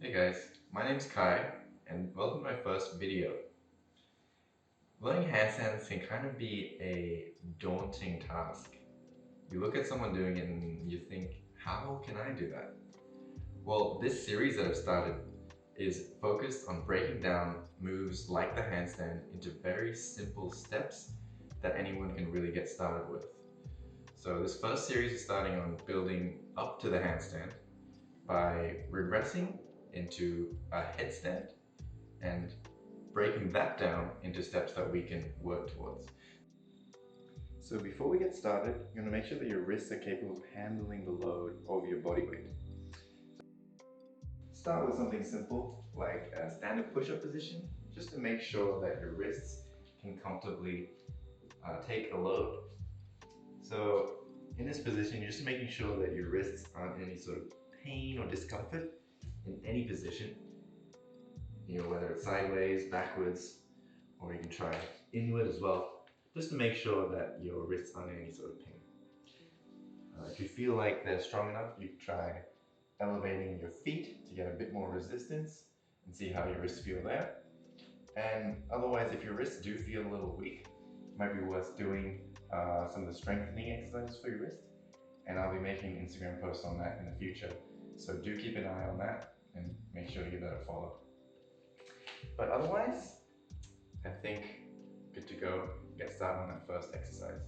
Hey guys, my name's Kai, and welcome to my first video. Learning handstands can kind of be a daunting task. You look at someone doing it and you think, how can I do that? Well, this series that I've started is focused on breaking down moves like the handstand into very simple steps that anyone can really get started with. So this first series is starting on building up to the handstand by regressing into a headstand and breaking that down into steps that we can work towards. So before we get started, you want to make sure that your wrists are capable of handling the load of your body weight. Start with something simple like a standard push-up position, just to make sure that your wrists can comfortably take a load. So in this position, you're just making sure that your wrists aren't in any sort of pain or discomfort in any position. You know, whether it's sideways, backwards, or you can try inward as well, just to make sure that your wrists aren't in any sort of pain. If you feel like they're strong enough, you can try elevating your feet to get a bit more resistance and see how your wrists feel there. And otherwise, if your wrists do feel a little weak, it might be worth doing some of the strengthening exercises for your wrist. And I'll be making Instagram posts on that in the future. So do keep an eye on that and make sure to give that a follow. But otherwise, I think good to go. Get started on that first exercise.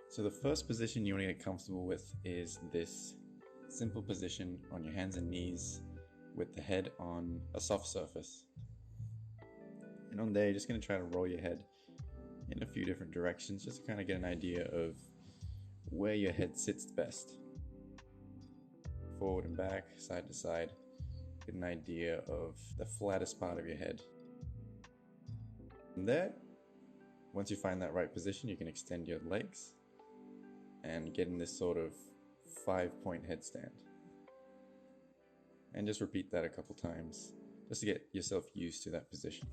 So the first position you want to get comfortable with is this simple position on your hands and knees with the head on a soft surface. And on there, you're just going to try to roll your head in a few different directions just to kind of get an idea of where your head sits best. Forward and back, side to side, get an idea of the flattest part of your head. From there, once you find that right position, you can extend your legs and get in this sort of 5-point headstand. And just repeat that a couple times just to get yourself used to that position.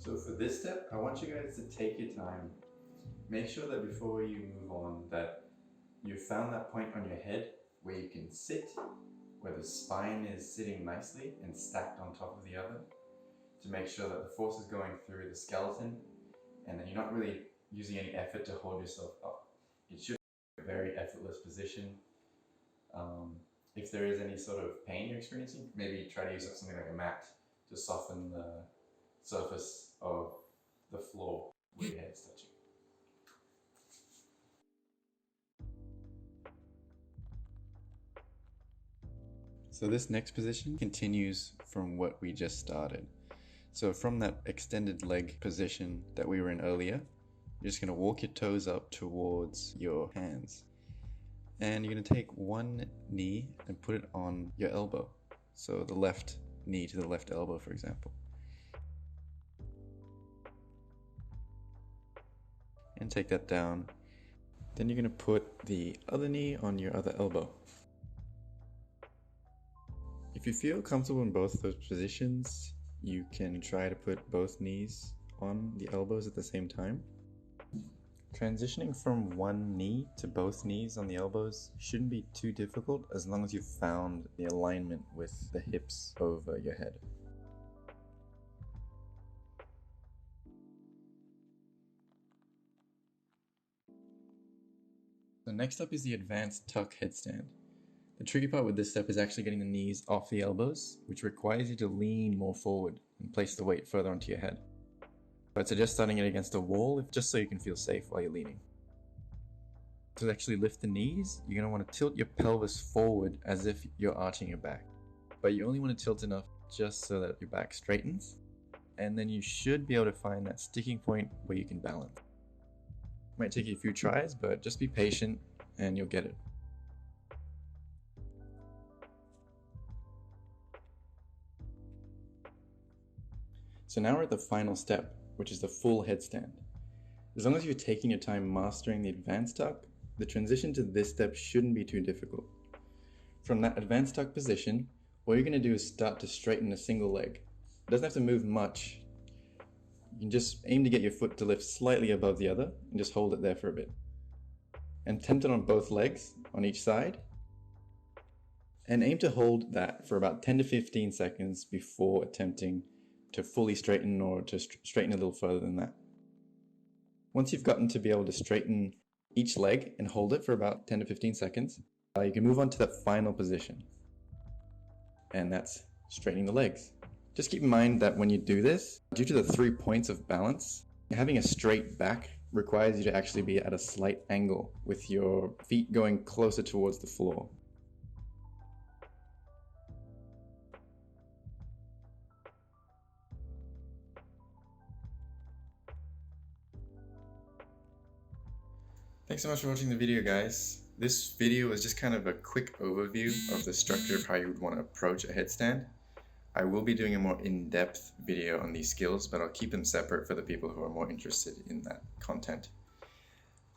So for this step, I want you guys to take your time. Make sure that before you move on that you've found that point on your head where you can sit, where the spine is sitting nicely and stacked on top of the other, to make sure that the force is going through the skeleton and that you're not really using any effort to hold yourself up. It should be a very effortless position. If there is any sort of pain you're experiencing, maybe try to use something like a mat to soften the surface of the floor where your head is touching. So this next position continues from what we just started. So from that extended leg position that we were in earlier, you're just going to walk your toes up towards your hands. And you're going to take one knee and put it on your elbow. So the left knee to the left elbow, for example. And take that down. Then you're going to put the other knee on your other elbow. If you feel comfortable in both those positions, you can try to put both knees on the elbows at the same time. Transitioning from one knee to both knees on the elbows shouldn't be too difficult as long as you've found the alignment with the hips over your head. So next up is the advanced tuck headstand. The tricky part with this step is actually getting the knees off the elbows, which requires you to lean more forward and place the weight further onto your head. I'd suggest starting it against a wall just so you can feel safe while you're leaning. To actually lift the knees, you're going to want to tilt your pelvis forward as if you're arching your back. But you only want to tilt enough just so that your back straightens, and then you should be able to find that sticking point where you can balance. It might take you a few tries, but just be patient and you'll get it. So now we're at the final step, which is the full headstand. As long as you're taking your time mastering the advanced tuck, the transition to this step shouldn't be too difficult. From that advanced tuck position, all you're going to do is start to straighten a single leg. It doesn't have to move much. You can just aim to get your foot to lift slightly above the other and just hold it there for a bit. And attempt it on both legs on each side. And aim to hold that for about 10 to 15 seconds before attempting to fully straighten or to straighten a little further than that. Once you've gotten to be able to straighten each leg and hold it for about 10 to 15 seconds, you can move on to that final position. And that's straightening the legs. Just keep in mind that when you do this, due to the 3 points of balance, having a straight back requires you to actually be at a slight angle with your feet going closer towards the floor. Thanks so much for watching the video, guys. This video is just kind of a quick overview of the structure of how you would want to approach a headstand. I will be doing a more in-depth video on these skills, but I'll keep them separate for the people who are more interested in that content.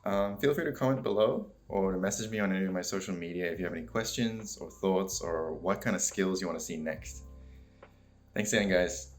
Feel free to comment below or to message me on any of my social media if you have any questions or thoughts or what kind of skills you want to see next. Thanks again, guys.